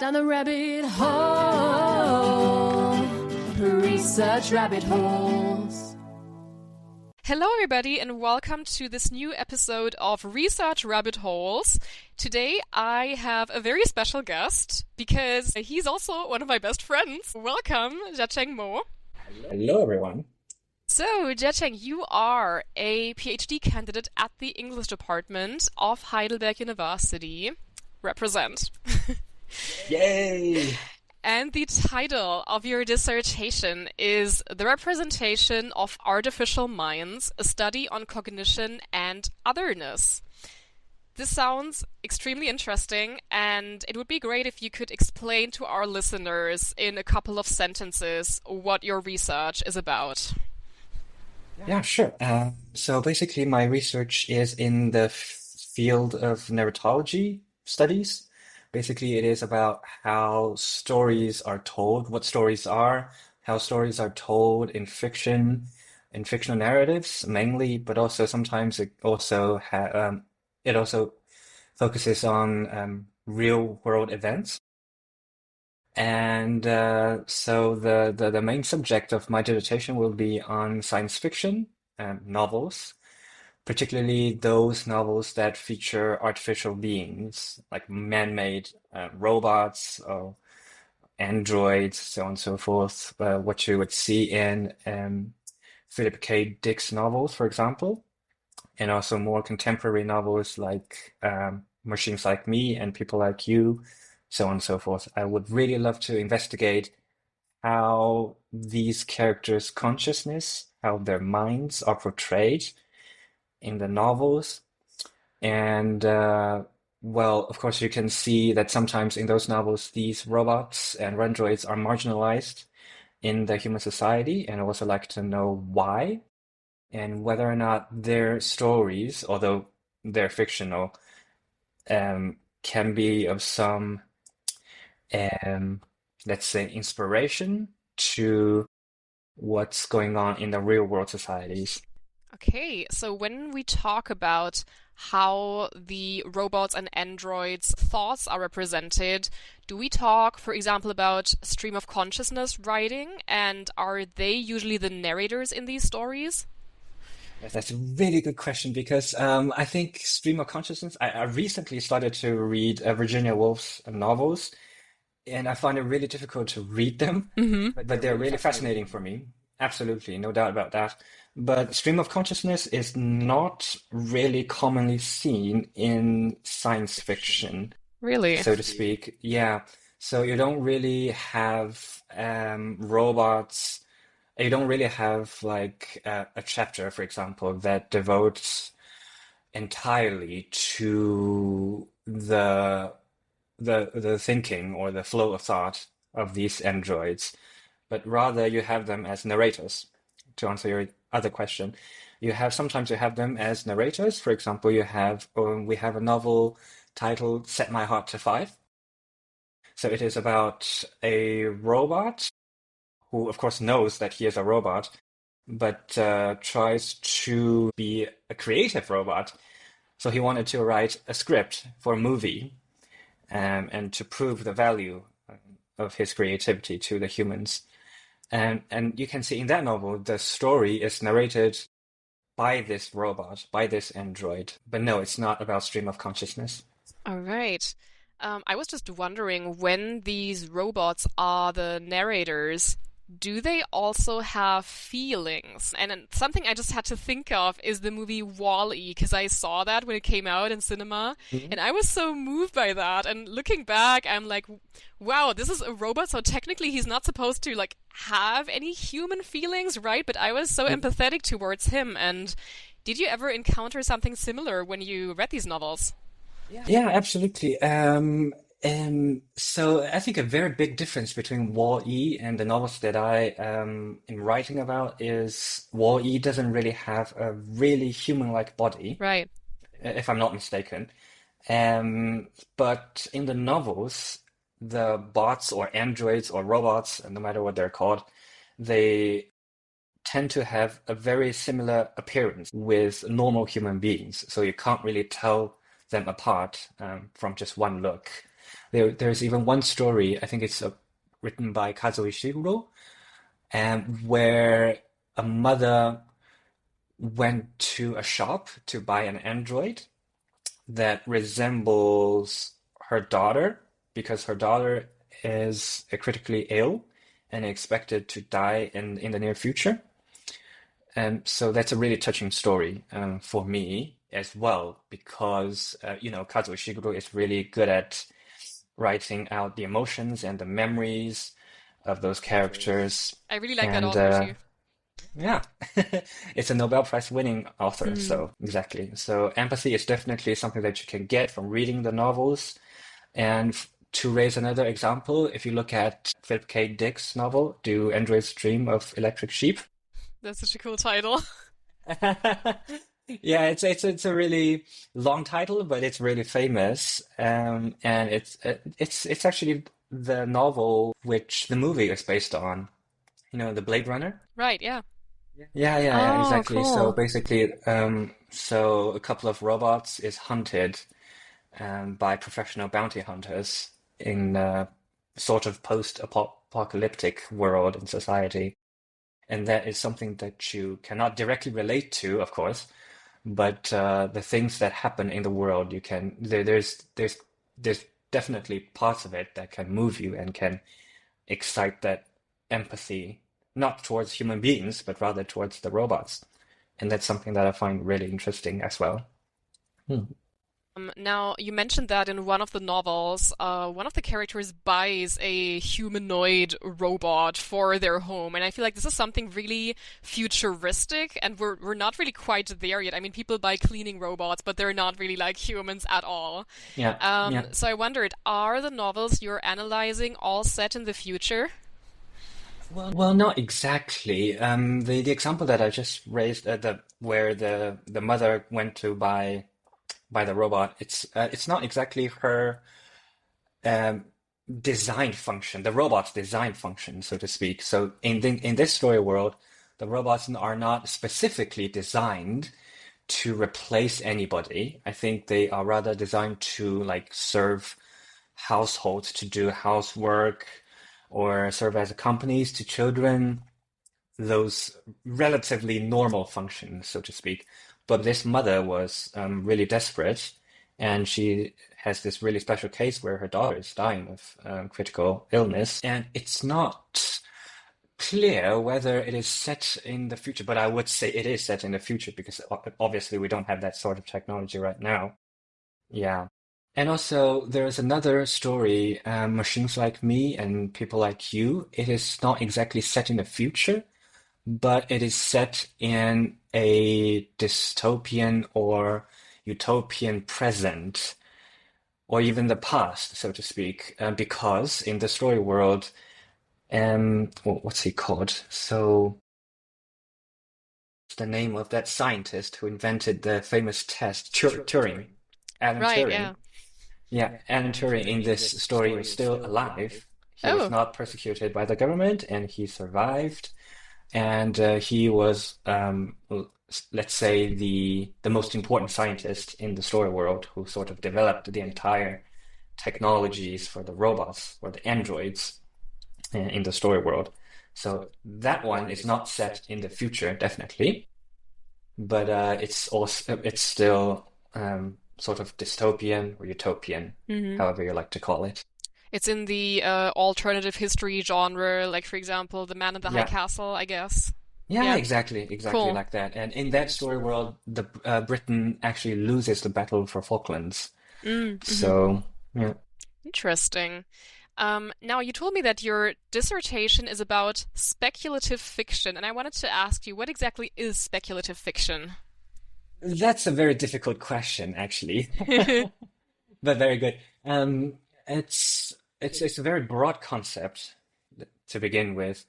Down the rabbit hole, research rabbit holes. Hello everybody and welcome to this new episode of Research Rabbit Holes. Today I have a very special guest because he's also one of my best friends. Welcome, Jiacheng Mo. Hello everyone. So, Jiacheng, you are a PhD candidate at the English department of Heidelberg University. Represent. Yay! And the title of your dissertation is The Representation of Artificial Minds, a Study on Cognition and Otherness. This sounds extremely interesting, and it would be great if you could explain to our listeners in a couple of sentences what your research is about. Yeah, sure. So basically my research is in the field of narratology studies. Basically, it is about how stories are told, what stories are, how stories are told in fiction, in fictional narratives mainly, but also sometimes it also focuses on real world events. And so the main subject of my dissertation will be on science fiction novels, particularly those novels that feature artificial beings, like man-made robots or androids, so on and so forth, what you would see in Philip K. Dick's novels, for example, and also more contemporary novels like Machines Like Me and People Like You, so on and so forth. I would really love to investigate how these characters' consciousness, how their minds are portrayed in the novels. And well, of course, you can see that sometimes in those novels, these robots and androids are marginalized in the human society, and I also like to know why and whether or not their stories, although they're fictional, can be of some, let's say, inspiration to what's going on in the real world societies. Okay, so when we talk about how the robots and androids' thoughts are represented, do we talk, for example, about stream of consciousness writing, and are they usually the narrators in these stories? Yes, that's a really good question because I think stream of consciousness, I recently started to read Virginia Woolf's novels, and I find it really difficult to read them, but they're really fascinating for me. Absolutely, no doubt about that. But stream of consciousness is not really commonly seen in science fiction, Really? so to speak. Yeah. So you don't really have robots. You don't really have like a chapter, for example, that devotes entirely to the thinking or the flow of thought of these androids, but rather you have them as narrators. To answer your other question, sometimes you have them as narrators. For example, we have a novel titled Set My Heart to Five. So it is about a robot who, of course, knows that he is a robot, but tries to be a creative robot. So he wanted to write a script for a movie, and to prove the value of his creativity to the humans. And you can see in that novel, the story is narrated by this robot, by this android. But no, it's not about stream of consciousness. All right. I was just wondering, when these robots are the narrators, do they also have feelings? And then something I just had to think of is the movie Wall-E, because I saw that when it came out in cinema, and I was so moved by that. And looking back, I'm like, wow, this is a robot, so technically he's not supposed to like have any human feelings, right? But I was so empathetic towards him. And did you ever encounter something similar when you read these novels? Yeah, absolutely. So I think a very big difference between Wall-E and the novels that I am writing about is Wall-E doesn't really have a really human-like body, Right. if I'm not mistaken. But in the novels, the bots or androids or robots, no matter what they're called, they tend to have a very similar appearance with normal human beings. So you can't really tell them apart from just one look. There's even one story, I think it's written by Kazuo Ishiguro, where a mother went to a shop to buy an android that resembles her daughter because her daughter is critically ill and expected to die in the near future. And so that's a really touching story for me as well because Kazuo Ishiguro is really good at writing out the emotions and the memories of those characters. I really like that And author too. yeah, it's a Nobel Prize winning author, Hmm. so exactly. So empathy is definitely something that you can get from reading the novels. And to raise another example, if you look at Philip K. Dick's novel, Do Androids Dream of Electric Sheep? That's such a cool title. Yeah, it's a really long title, but it's really famous. And it's actually the novel which the movie is based on. The Blade Runner. Right, yeah. Yeah, Oh, exactly. So cool. basically, so a couple of robots is hunted by professional bounty hunters in a sort of post-apocalyptic world and society. And that is something that you cannot directly relate to, of course, but the things that happen in the world, there's definitely parts of it that can move you and can excite that empathy, not towards human beings, but rather towards the robots. And that's something that I find really interesting as well. Hmm. Now, you mentioned that in one of the novels, one of the characters buys a humanoid robot for their home, and I feel like this is something really futuristic, and we're not really quite there yet. I mean, people buy cleaning robots, but they're not really like humans at all. Yeah, yeah. So I wondered, are the novels you're analyzing all set in the future? Well, not exactly. The example that I just raised, where the mother went to buy the robot, it's not exactly her um, design function, the robot's design function, so to speak. So in this story world, the robots are not specifically designed to replace anybody. I think they are rather designed to like serve households, to do housework, or serve as companies to children, those relatively normal functions, so to speak. But this mother was really desperate, and she has this really special case where her daughter is dying of critical illness, and it's not clear whether it is set in the future, but I would say it is set in the future because obviously we don't have that sort of technology right now. Yeah. And also, there's another story, Machines Like Me and People Like You. It is not exactly set in the future, but it is set in a dystopian or utopian present, or even the past, so to speak, because in the story world, what's he called? So, it's the name of that scientist who invented the famous test, Turing, Alan Right, Turing. yeah. Yeah, Alan Turing in this story was still alive. He was Oh, not persecuted by the government, and he survived. And he was, let's say, the most important scientist in the story world who sort of developed the entire technologies for the robots or the androids in the story world. So that one is not set in the future, definitely, but it's still sort of dystopian or utopian, hmm. however you like to call it. It's in the alternative history genre, like for example, The Man in the High Yeah. Castle, I guess. Yeah, Yeah, exactly cool. like that. And in that story world, the Britain actually loses the battle for Falklands. Mm-hmm. So yeah, Interesting. Now, you told me that your dissertation is about speculative fiction, and I wanted to ask you, what exactly is speculative fiction? that's a very difficult question, actually, but very good. It's a very broad concept to begin with.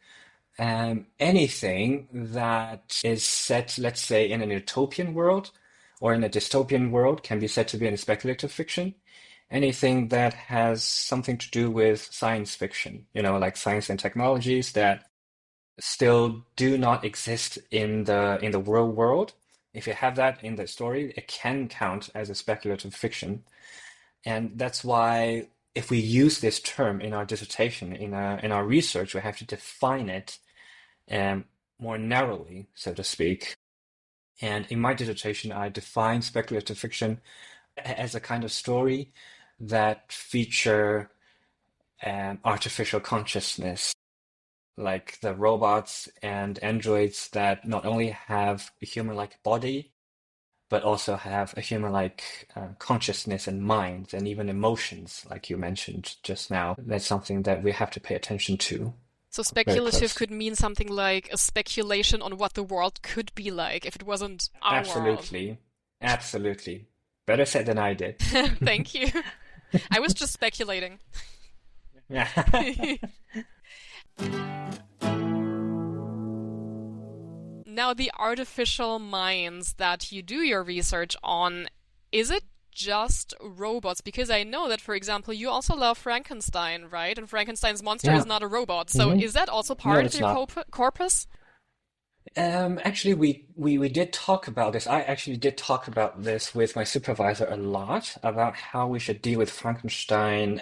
Anything that is set, let's say, in an utopian world or in a dystopian world can be said to be in speculative fiction. Anything that has something to do with science fiction, like science and technologies that still do not exist in the real world. If you have that in the story, it can count as a speculative fiction. And that's why if we use this term in our dissertation, in our research, we have to define it um, more narrowly, so to speak. And in my dissertation, I define speculative fiction as a kind of story that feature artificial consciousness, like the robots and androids that not only have a human-like body, but also have a human-like consciousness and mind and even emotions, like you mentioned just now. That's something that we have to pay attention to So very speculative close. could mean something like a speculation on what the world could be like if it wasn't our world. Absolutely. Absolutely. Better said than I did. Thank you. I was just speculating. Yeah. Now, the artificial minds that you do your research on, is it just robots? Because I know that, for example, you also love Frankenstein, right? And Frankenstein's monster is Yeah. not a robot. So Hmm. is that also No, part of it's your not. corpus? Actually, we did talk about this. I actually did talk about this with my supervisor a lot about how we should deal with Frankenstein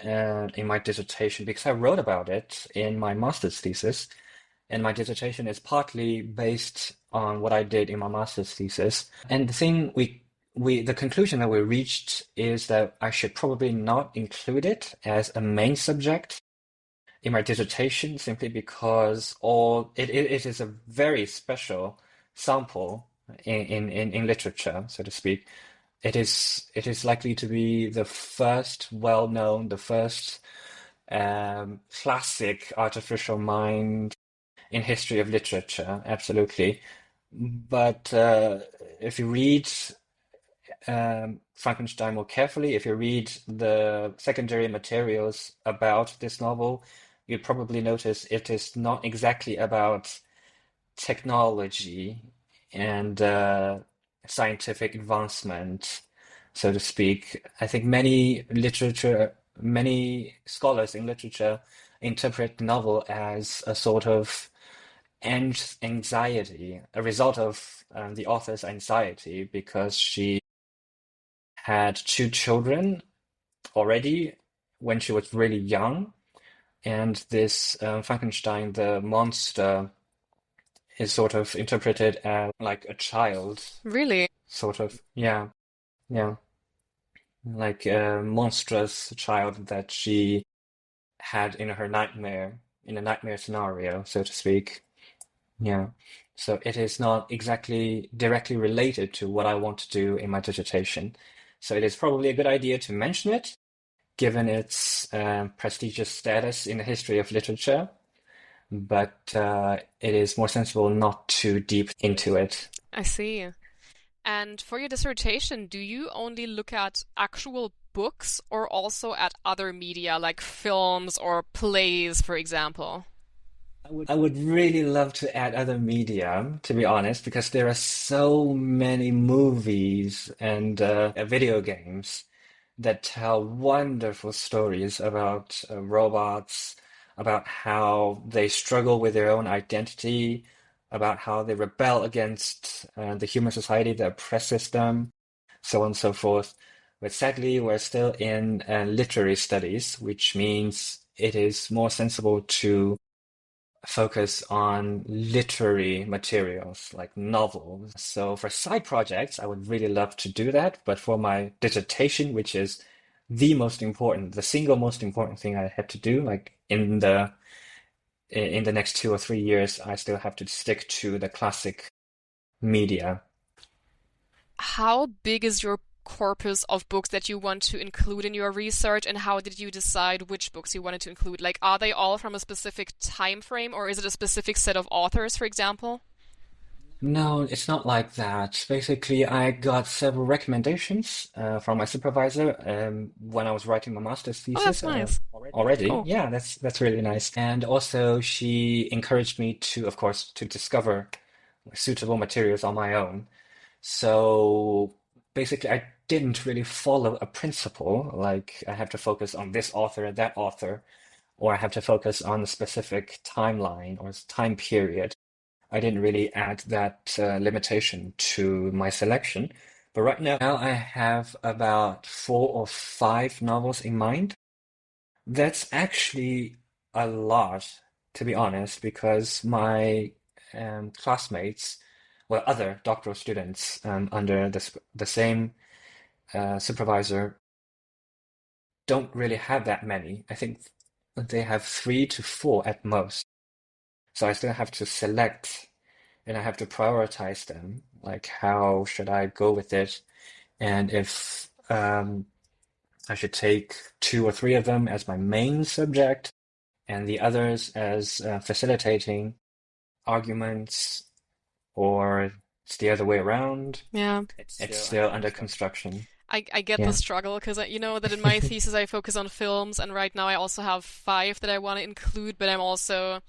in my dissertation because I wrote about it in my master's thesis, and my dissertation is partly based on what I did in my master's thesis. And the thing the conclusion that we reached is that I should probably not include it as a main subject in my dissertation simply because it is a very special sample in literature, so to speak. It is likely to be the first well-known, the first classic artificial mind in history of literature, absolutely. But if you read Frankenstein more carefully, if you read the secondary materials about this novel, you'd probably notice it is not exactly about technology and scientific advancement, so to speak. I think many scholars in literature interpret the novel as a sort of anxiety, a result of the author's anxiety because she had two children already when she was really young, and this Frankenstein, the monster, is sort of interpreted as like a child, Really? sort of. Yeah, yeah, like a monstrous child that she had in her nightmare, in a nightmare scenario, so to speak. Yeah. So it is not exactly directly related to what I want to do in my dissertation. So it is probably a good idea to mention it, given its prestigious status in the history of literature, but it is more sensible not to deep into it. I see. And for your dissertation, do you only look at actual books or also at other media like films or plays, for example? I would really love to add other media, to be honest, because there are so many movies and video games that tell wonderful stories about robots, about how they struggle with their own identity, about how they rebel against the human society that oppresses them, so on and so forth. But sadly, we're still in literary studies, which means it is more sensible to focus on literary materials like novels. So for side projects, I would really love to do that. But for my dissertation, which is the single most important thing I had to do, like in the next 2 or 3 years, I still have to stick to the classic media. How big is your corpus of books that you want to include in your research, and how did you decide which books you wanted to include? Like, are they all from a specific time frame, or is it a specific set of authors, for example? No, it's not like that. Basically, I got several recommendations from my supervisor when I was writing my master's Oh, that's thesis nice. already. Cool. Yeah, that's really nice. And also, she encouraged me to, of course, to discover suitable materials on my own. So basically, I didn't really follow a principle, like I have to focus on this author, that author, or I have to focus on a specific timeline or time period. I didn't really add that limitation to my selection. But right now I have about 4 or 5 novels in mind. That's actually a lot, to be honest, because my classmates, well, other doctoral students under the same supervisor don't really have that many. I think they have 3 to 4 at most. So I still have to select and I have to prioritize them. Like, how should I go with it? And if I should take 2 or 3 of them as my main subject and the others as facilitating arguments, or it's the other way around. Yeah. It's still under construction. I get the Yeah. struggle because you know that in my thesis I focus on films, and right now I also have 5 that I want to include, but I'm also,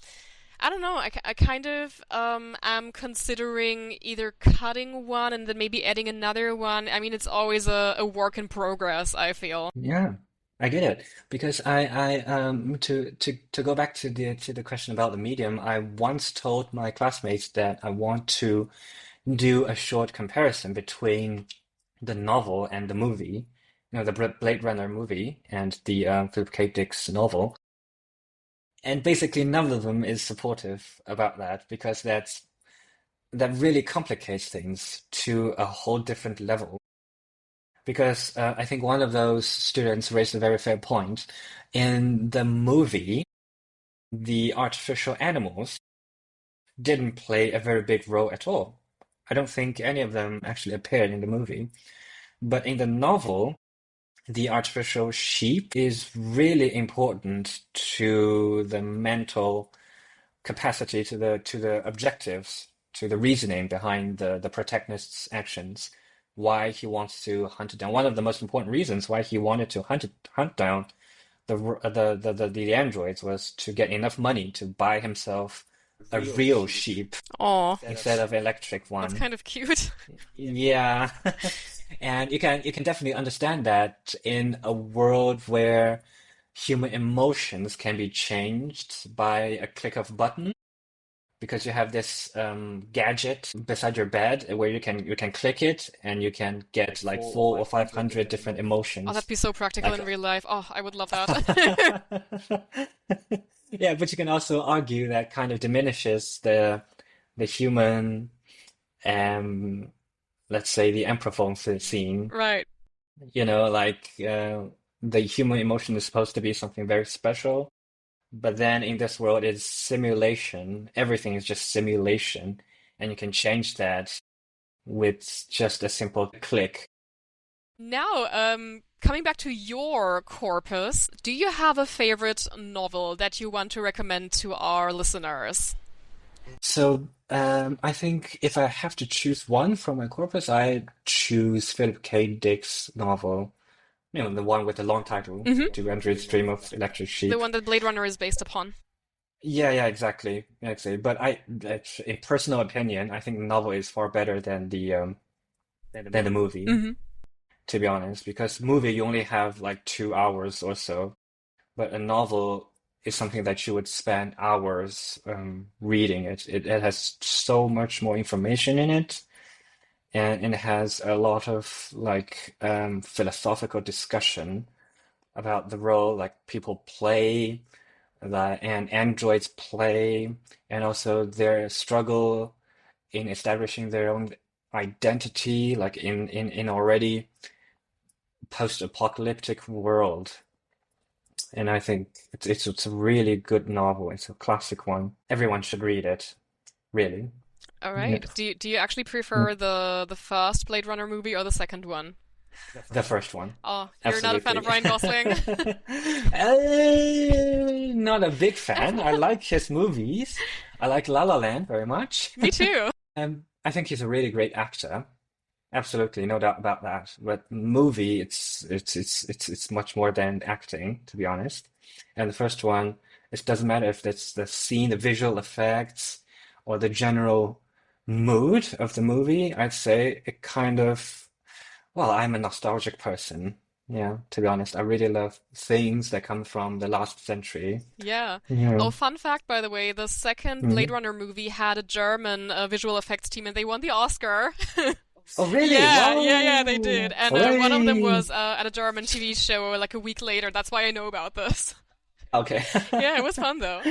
I don't know, I kind of am considering either cutting one and then maybe adding another one. I mean, it's always a work in progress, I feel. Yeah, I get it because to go back to the question about the medium, I once told my classmates that I want to do a short comparison between the novel and the movie, the Blade Runner movie and the Philip K. Dick's novel, and basically none of them is supportive about that because that really complicates things to a whole different level. Because I think one of those students raised a very fair point. In the movie, the artificial animals didn't play a very big role at all. I don't think any of them actually appeared in the movie. But in the novel, the artificial sheep is really important to the mental capacity, to the objectives, to the reasoning behind the protagonist's actions, why he wants to hunt it down. One of the most important reasons why he wanted to hunt down the androids was to get enough money to buy himself a real sheep Oh, instead of electric that's one. kind of cute. Yeah. And you can definitely understand that in a world where human emotions can be changed by a click of a button, because you have this gadget beside your bed where you can click it and you can get like 400 or 500 different Oh, that'd emotions. be so practical Like, in real life. Oh, I would love that. yeah, but you can also argue that kind of diminishes the human, um, let's say the amprophone scene. Right. Like the human emotion is supposed to be something very special. But then in this world, it's simulation. Everything is just simulation, and you can change that with just a simple click. Now, coming back to your corpus, do you have a favorite novel that you want to recommend to our listeners? So, I think if I have to choose one from my corpus, I choose Philip K. Dick's novel. The one with the long title, Hmm. "Do Androids Dream of Electric The Sheep?" one that Blade Runner is based upon. Yeah, yeah, exactly, exactly. But in personal opinion, I think the novel is far better than the movie. Hmm. To be honest, because movie you only have like 2 hours or so, but a novel is something that you would spend hours reading it. It has so much more information in it, and it has a lot of like philosophical discussion about the role like people play, and androids play, and also their struggle in establishing their own identity, like in already post-apocalyptic world. And I think it's a really good novel. It's a classic one. Everyone should read it, really. All Yeah. right. Do you actually Mm. prefer the first Blade Runner movie or the second one? The first one, Oh, you're not a fan of absolutely. Ryan Gosling? Not a big fan. I like his movies. I like La La Land very much. Me too. I think he's a really great actor. Absolutely, no doubt about that. But movie, it's much more than acting, to be honest. And the first one, it doesn't matter if it's the scene, the visual effects, or the general mood of the movie. I'd say it kind of, well, I'm a nostalgic person. Yeah, to be honest, I really love things that come from the last century. Yeah. Yeah. Oh, fun fact, by the way, the second Blade Mhm. Runner movie had a German visual effects team and they won the Oscar. Oh, really? Yeah, they did. Wow. And one of them Hooray! was at a German TV show like a week later. That's why I know about this. Okay. Yeah, it was fun though.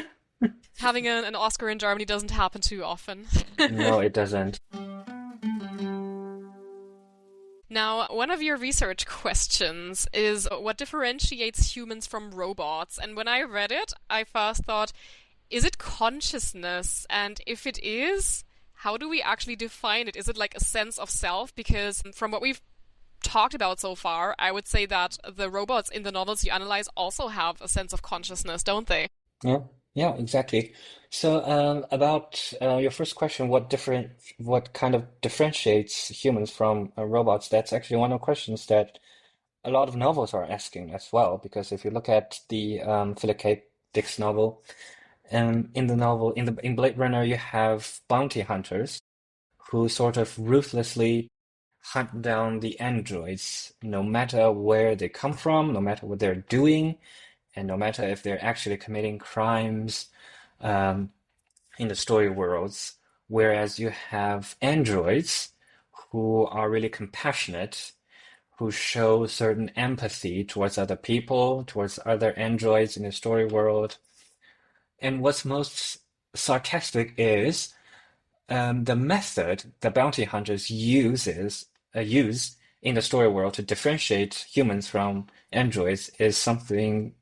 Having an Oscar in Germany doesn't happen too often. No, it doesn't. Now, one of your research questions is what differentiates humans from robots? And when I read it, I first thought, is it consciousness? And if it is, how do we actually define it? Is it like a sense of self? Because from what we've talked about so far, I would say that the robots in the novels you analyze also have a sense of consciousness, don't they? Yeah, yeah, exactly. So, about your first question, what kind of differentiates humans from robots? That's actually one of the questions that a lot of novels are asking as well. Because if you look at the Philip K. Dick's novel, in the novel, in Blade Runner, you have bounty hunters who sort of ruthlessly hunt down the androids, no matter where they come from, no matter what they're doing, and no matter if they're actually committing crimes um, in the story worlds. Whereas you have androids who are really compassionate, who show certain empathy towards other people, towards other androids in the story world. And what's most sarcastic is the method the bounty hunters use in the story world to differentiate humans from androids is something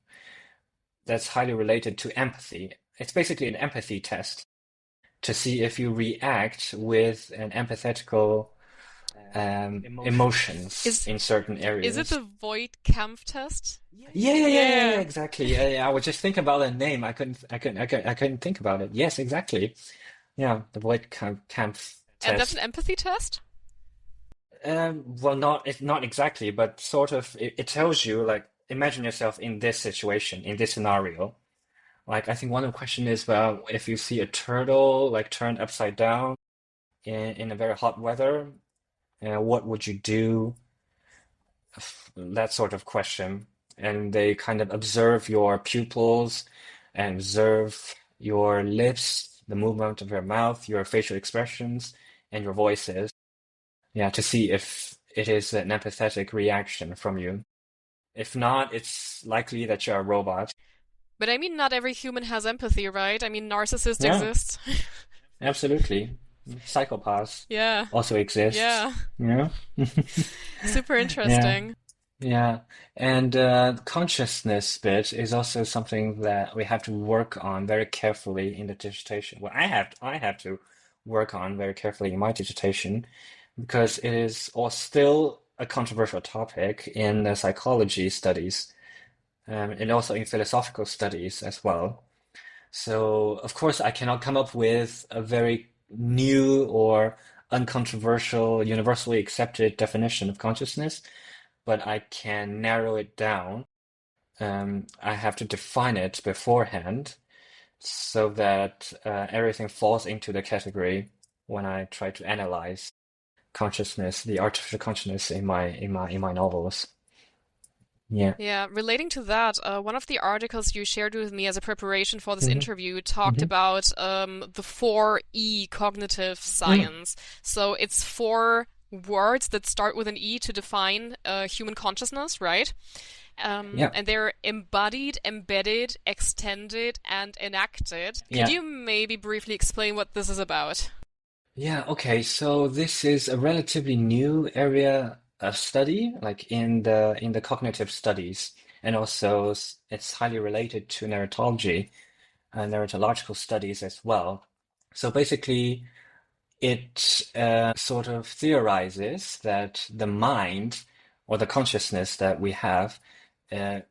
that's highly related to empathy. It's basically an empathy test to see if you react with an empathetical emotions Is in certain is it areas. the Void Kampf test? Yeah, Yeah. exactly. Yeah, I was just thinking about the name. I couldn't think about it. Yes, exactly. Yeah, the Voight Camp And that's an test. empathy test? Well, not exactly, but sort of. It tells you like, imagine yourself in this situation, in this scenario. Like, I think one of the question is, well, if you see a turtle like turned upside down in a very hot weather, what would you do? That sort of question. And they kind of observe your pupils and observe your lips, the movement of your mouth, your facial expressions, and your voices. Yeah, to see if it is an empathetic reaction from you. If not, it's likely that you're a robot. But I mean, not every human has empathy, right? I mean, narcissists Yeah, exist. absolutely. Psychopaths Yeah. also exist. Yeah. Yeah. Super Yeah. interesting. Yeah, and consciousness bit is also something that we have to work on very carefully in the dissertation. Well, I have to work on very carefully in my dissertation because it is all still a controversial topic in the psychology studies and also in philosophical studies as well. So, of course, I cannot come up with a very new or uncontroversial, universally accepted definition of consciousness, but I can narrow it down. I have to define it beforehand so that everything falls into the category when I try to analyze consciousness, the artificial consciousness in my novels. Yeah. Yeah, relating to that, one of the articles you shared with me as a preparation for this Hmm. interview talked Hmm. about the 4E cognitive Mm. science. So it's four words that start with an E to define human consciousness, right? Yeah. And they're embodied, embedded, extended, and enacted. Could Yeah. you maybe briefly explain what this is about? Yeah. Okay. So this is a relatively new area of study, like in the cognitive studies, and also it's highly related to neurology and neurological studies as well. So basically, it sort of theorizes that the mind or the consciousness that we have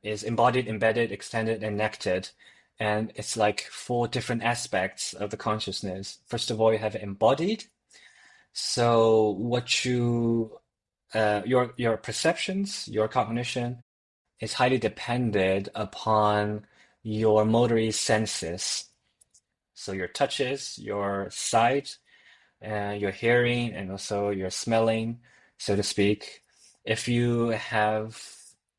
is embodied, embedded, extended, and enacted. And it's like four different aspects of the consciousness. First of all, you have embodied. So your perceptions, your cognition is highly dependent upon your motory senses. So your touches, your sight, your hearing, and also your smelling, so to speak. If you have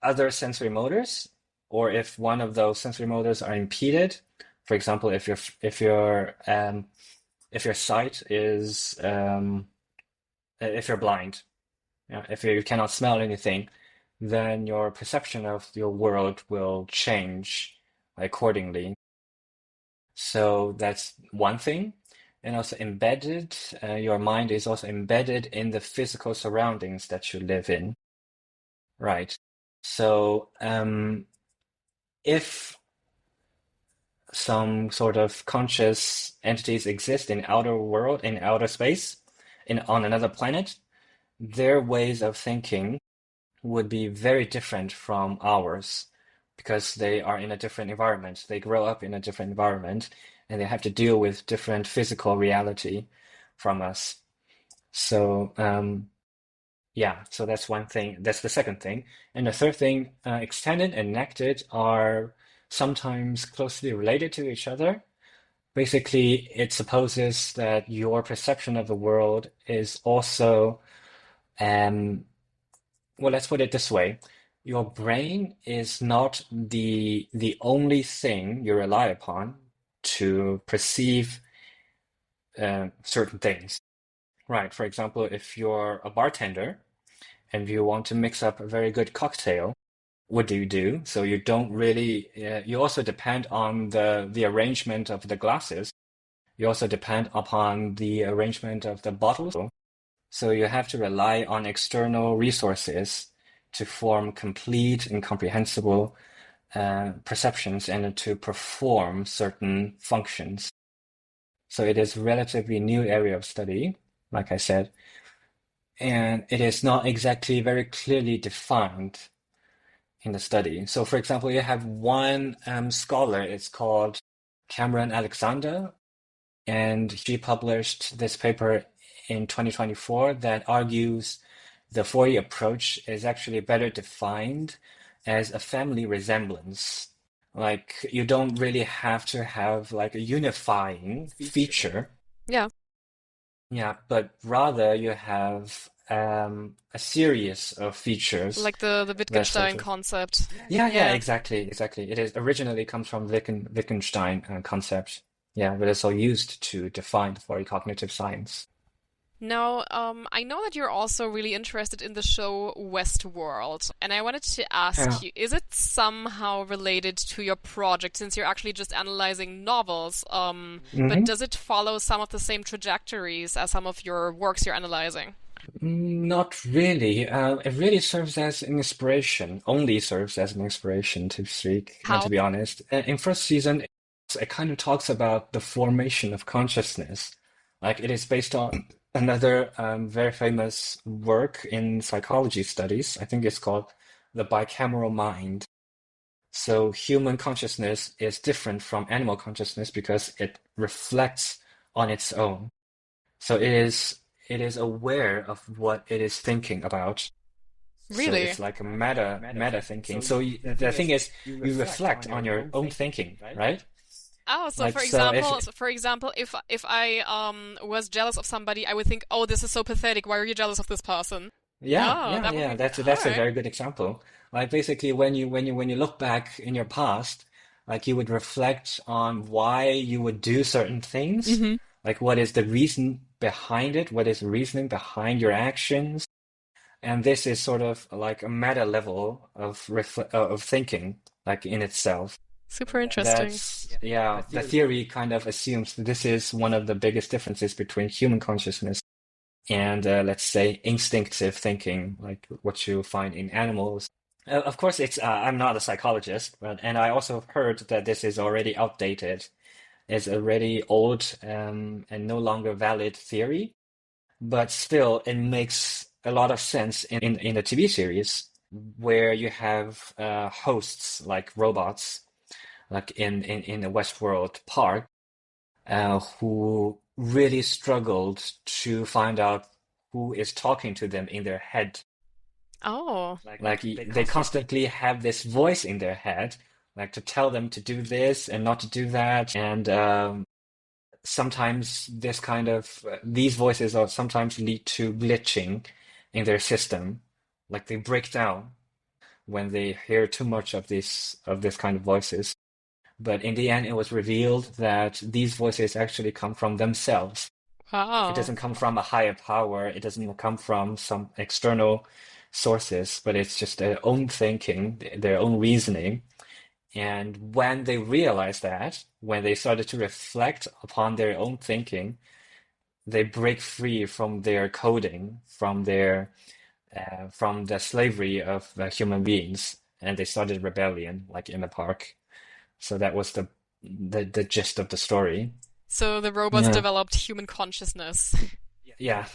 other sensory motors, or if one of those sensory motors are impeded, for example, if your sight is if you're blind, yeah, if you cannot smell anything, then your perception of your world will change accordingly. So that's one thing. And also your mind is also embedded in the physical surroundings that you live in, right? So if some sort of conscious entities exist in outer world, in outer space, on another planet, their ways of thinking would be very different from ours because they are in a different environment. They grow up in a different environment and they have to deal with different physical reality from us. So, yeah, so that's one thing. That's the second thing. And the third thing, extended and enacted are sometimes closely related to each other. Basically, it supposes that your perception of the world is also, um, well, let's put it this way. Your brain is not the only thing you rely upon to perceive certain things. Right. For example, if you're a bartender and you want to mix up a very good cocktail, what do you do? So you don't really, you also depend on the arrangement of the glasses. You also depend upon the arrangement of the bottles. So you have to rely on external resources to form complete and comprehensible perceptions and to perform certain functions. So it is a relatively new area of study, like I said, and it is not exactly very clearly defined in the study. So, for example, you have one scholar, it's called Cameron Alexander, and she published this paper in 2024 that argues the Fourier approach is actually better defined as a family resemblance. Like you don't really have to have like a unifying feature, Yeah. yeah, but rather you have a series of features Like the that sort Wittgenstein of concept. yeah, Yeah. exactly, exactly. It is originally comes from Wittgenstein concept. Yeah, but it's all used to define for cognitive science. Now, I know that you're also really interested in the show Westworld, and I wanted to Yeah. ask you, is it somehow related to your project since you're actually just analyzing novels? But hmm does it follow some of the same trajectories as some of your works you're analyzing? Not really. It really serves as an inspiration, only serves as an inspiration to speak, to How? be honest. In first season, it kind of talks about the formation of consciousness. Like it is based on another very famous work in psychology studies. I think it's called the bicameral mind. So human consciousness is different from animal consciousness because it reflects on its own. So it is aware of what it is thinking about. So Really? it's like a meta thinking. So the thing is, you reflect on your own thinking, right? Oh, so Like for so if example, if I was jealous of somebody, I would think, "Oh, this is so pathetic. Why are you jealous of this person?" yeah, Oh, yeah, that would yeah. be That's all a right. very good example. Like basically, when you look back in your past, like you would reflect on why you would do certain things. Mm-hmm. Like what is the reason behind it? What is the reasoning behind your actions? And this is sort of like a meta level of thinking, like in itself. Super interesting. That's, yeah, the theory kind of assumes that this is one of the biggest differences between human consciousness and, let's say, instinctive thinking, like what you find in animals. Of course, I'm not a psychologist, and I also heard that this is already outdated. It's already old, and no longer valid theory, but still, it makes a lot of sense in the TV series where you have hosts like robots like in a Westworld park, who really struggled to find out who is talking to them in their head. Oh, Like they constantly have this voice in their head, like to tell them to do this and not to do that. And sometimes these voices are sometimes lead to glitching in their system, like they break down when they hear too much of this kind of voices. But in the end, it was revealed that these voices actually come from themselves. It wow. doesn't come from a higher power. It doesn't come from some external sources, but it's just their own thinking, their own reasoning. And when they realized that, when they started to reflect upon their own thinking, they break free from their coding, from the slavery of human beings, and they started rebellion, like in the park. So that was the gist of the story. So the robots Yeah. developed human consciousness. Yeah,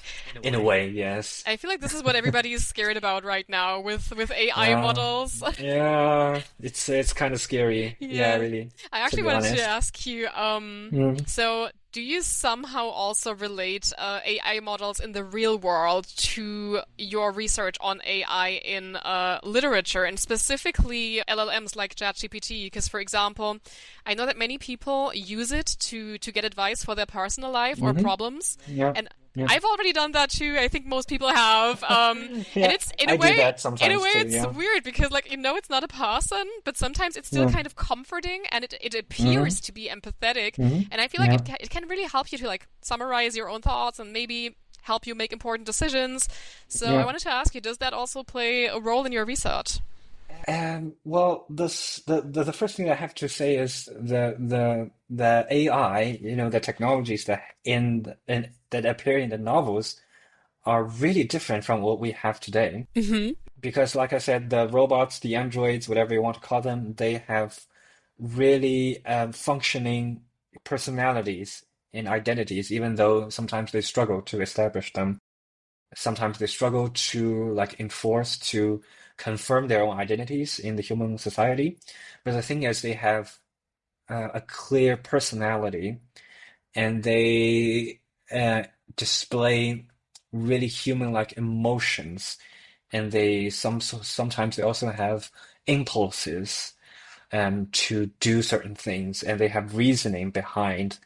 in a way, yes. I feel like this is what everybody is scared about right now with AI Yeah, models. yeah, it's kind of scary. Yeah, Yeah. really, I to actually be wanted to honest. ask you, Mm. so do you somehow also relate AI models in the real world to your research on AI in literature and specifically LLMs like ChatGPT? Because, for example, I know that many people use it to get advice for their personal life or Hmm. problems, Yeah, and yeah, I've already done that too. I think most people have. And yeah. it's in a I do way, that sometimes too. it's Yeah, weird because like it's not a person, but sometimes it's still yeah. kind of comforting and it Hmm. appears to be empathetic. Hmm. And I feel like Yeah, it can really help you to like summarize your own thoughts and maybe help you make important decisions. So I yeah. wanted to ask you, does that also play a role in your research? Well, the first thing I have to say is the AI, the technologies that appear in the novels are really different from what we have today. Hmm. Because, like I said, the robots, the androids, whatever you want to call them, they have really functioning personalities and identities, even though sometimes they struggle to establish them. Sometimes they struggle to like enforce to confirm their own identities in the human society. But the thing is, they have a clear personality, and they display really human-like emotions, and sometimes they also have impulses to do certain things, and they have reasoning behind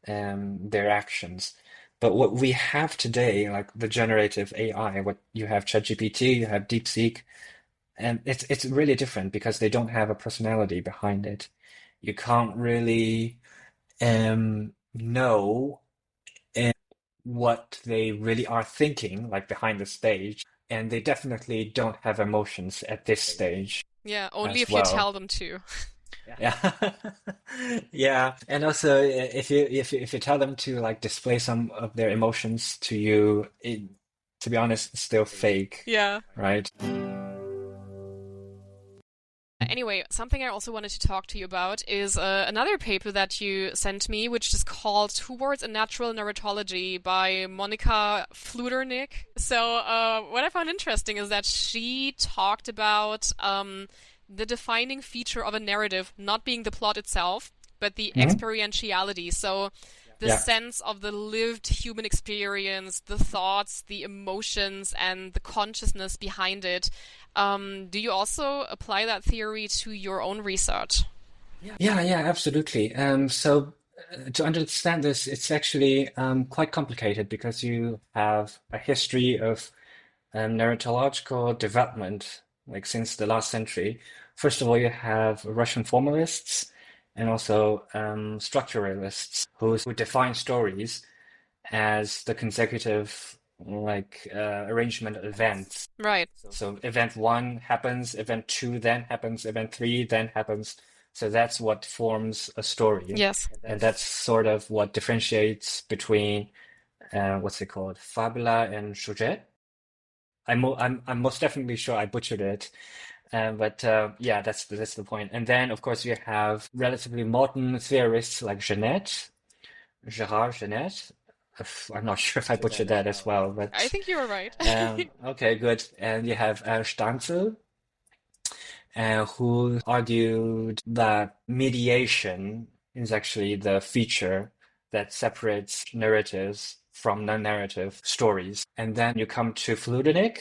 their actions. But what we have today, like the generative AI, what you have ChatGPT, you have DeepSeek, and it's really different because they don't have a personality behind it. You can't really know what they really are thinking, like behind the stage, and they definitely don't have emotions at this stage Yeah, only as if you well. tell them to. Yeah. Yeah. And also if you tell them to like display some of their emotions to you, to be honest, it's still fake, Yeah. right? Anyway, something I also wanted to talk to you about is another paper that you sent me, which is called Towards a Natural Narratology by Monika Fludernick. So, what I found interesting is that she talked about the defining feature of a narrative not being the plot itself, but the Hmm. experientiality. So, the Yeah. sense of the lived human experience, the thoughts, the emotions, and the consciousness behind it. Do you also apply that theory to your own research? Yeah, yeah, absolutely. So to understand this, it's actually quite complicated because you have a history of narratological development, like since the last century. First of all, you have Russian formalists and also structuralists who define stories as the consecutive arrangement of events. Right. So event one happens, event two then happens, event three then happens. So that's what forms a story. Yes. And that's sort of what differentiates between what's it called? Fabula and sujet. I'm most definitely sure I butchered it. But yeah, that's the point. And then of course you have relatively modern theorists like Gerard Genet. I'm not sure if I butchered that as well, I but think you were right. okay, good. And you have Stanzel, who argued that mediation is actually the feature that separates narratives from non-narrative stories. And then you come to Fludenik,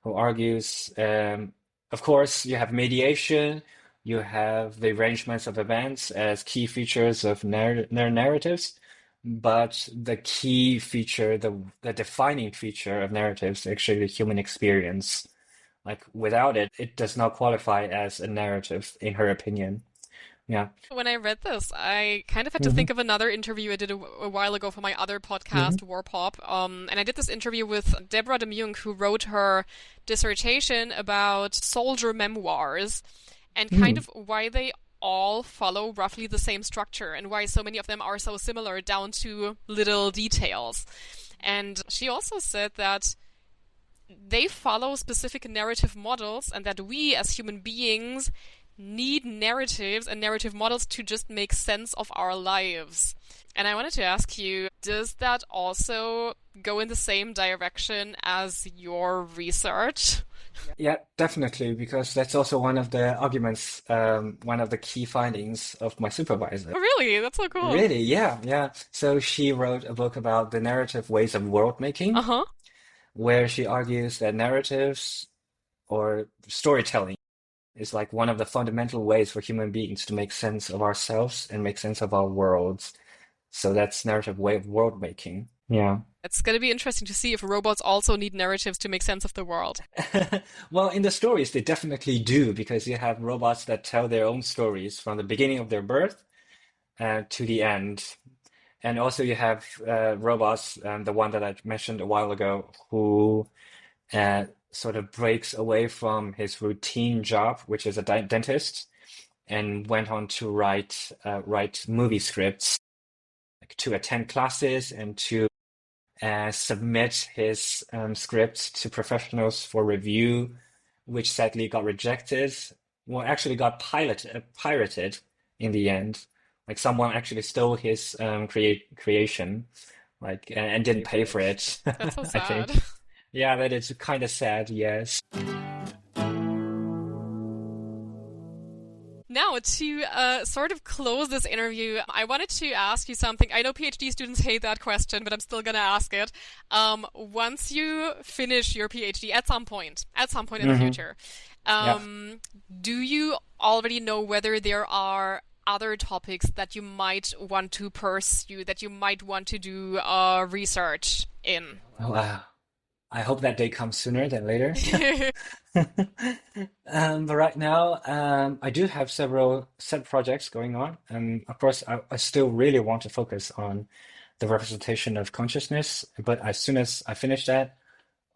who argues, of course, you have mediation, you have the arrangements of events as key features of narratives, but the key feature, the defining feature of narratives, is actually the human experience. Like without it, it does not qualify as a narrative, in her opinion. Yeah. When I read this, I kind of had to Hmm. think of another interview I did a while ago for my other Hmm. podcast, War Pop. And I did this interview with Deborah de Jong, who wrote her dissertation about soldier memoirs and kind Hmm. of why they all follow roughly the same structure and why so many of them are so similar down to little details. And she also said that they follow specific narrative models and that we as human beings need narratives and narrative models to just make sense of our lives. And I wanted to ask you, does that also go in the same direction as your research? Yeah, definitely, because that's also one of the arguments, one of the key findings of my supervisor. Oh, really? That's so cool. Really, yeah, yeah. So she wrote a book about the narrative ways of world making, Uh-huh. where she argues that narratives or storytelling is like one of the fundamental ways for human beings to make sense of ourselves and make sense of our worlds. So that's narrative way of world making. Yeah. It's going to be interesting to see if robots also need narratives to make sense of the world. Well, in the stories, they definitely do, because you have robots that tell their own stories from the beginning of their birth to the end. And also you have robots, the one that I mentioned a while ago, who sort of breaks away from his routine job, which is a dentist, and went on to write movie scripts, like to attend classes and to submit his script to professionals for review, which sadly got rejected. Well, actually got pirated in the end. Like someone actually stole his creation, like and didn't pay for it. That's so I think. sad. Yeah, that is kind of sad. Yes. Now, to sort of close this interview, I wanted to ask you something. I know PhD students hate that question, but I'm still going to ask it. Once you finish your PhD at some point in the future, Yeah. do you already know whether there are other topics that you might want to pursue, that you might want to do research in? Well, I hope that day comes sooner than later. But right now, I do have several set projects going on. And of course, I still really want to focus on the representation of consciousness. But as soon as I finish that,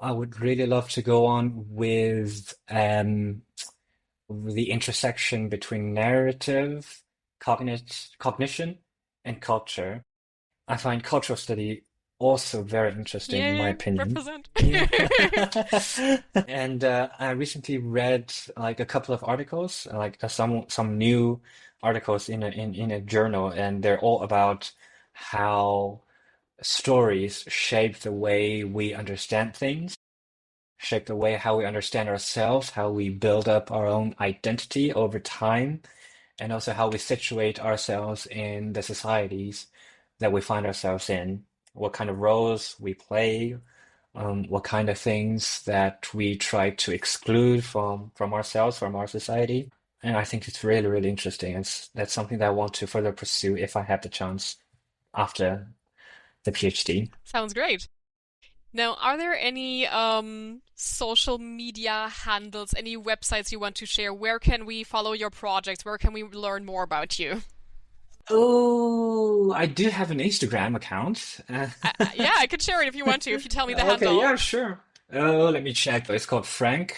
I would really love to go on with the intersection between narrative, cognition, and culture. I find cultural study also very interesting, in my Yeah, opinion. represent. Yeah. And I recently read like a couple of articles, like some new articles in a journal, and they're all about how stories shape the way we understand things, shape the way how we understand ourselves, how we build up our own identity over time, and also how we situate ourselves in the societies that we find ourselves in, what kind of roles we play, what kind of things that we try to exclude from ourselves, from our society. And I think it's really, really interesting. That's something that I want to further pursue if I have the chance after the PhD. Sounds great. Now, are there any social media handles, any websites you want to share? Where can we follow your projects? Where can we learn more about you? Oh, I do have an Instagram account. Yeah, I could share it if you want to, if you tell me the Okay, handle. yeah, sure. Oh, let me check. It's called Frank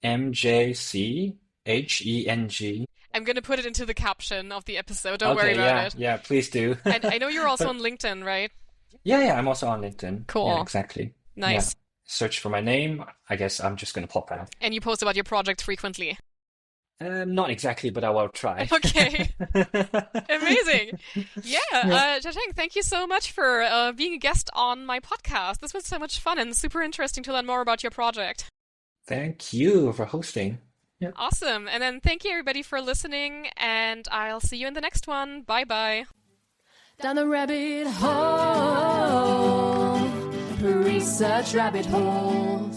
MJCHENG. I'm going to put it into the caption of the episode. Don't worry Okay, about yeah, it. yeah, please do. And I know you're also on LinkedIn, right? Yeah, I'm also on LinkedIn. Cool. Yeah, exactly. Yeah. Nice. Search for my name. I guess I'm just gonna pop out. And you post about your project frequently. Not exactly, but I will try. Okay. Amazing. Yeah, Jiacheng, thank you so much for being a guest on my podcast. This was so much fun and super interesting to learn more about your project. Thank you for hosting. Yeah. Awesome. And then thank you everybody for listening, and I'll see you in the next one. Bye-bye. Down the rabbit hole, research rabbit holes.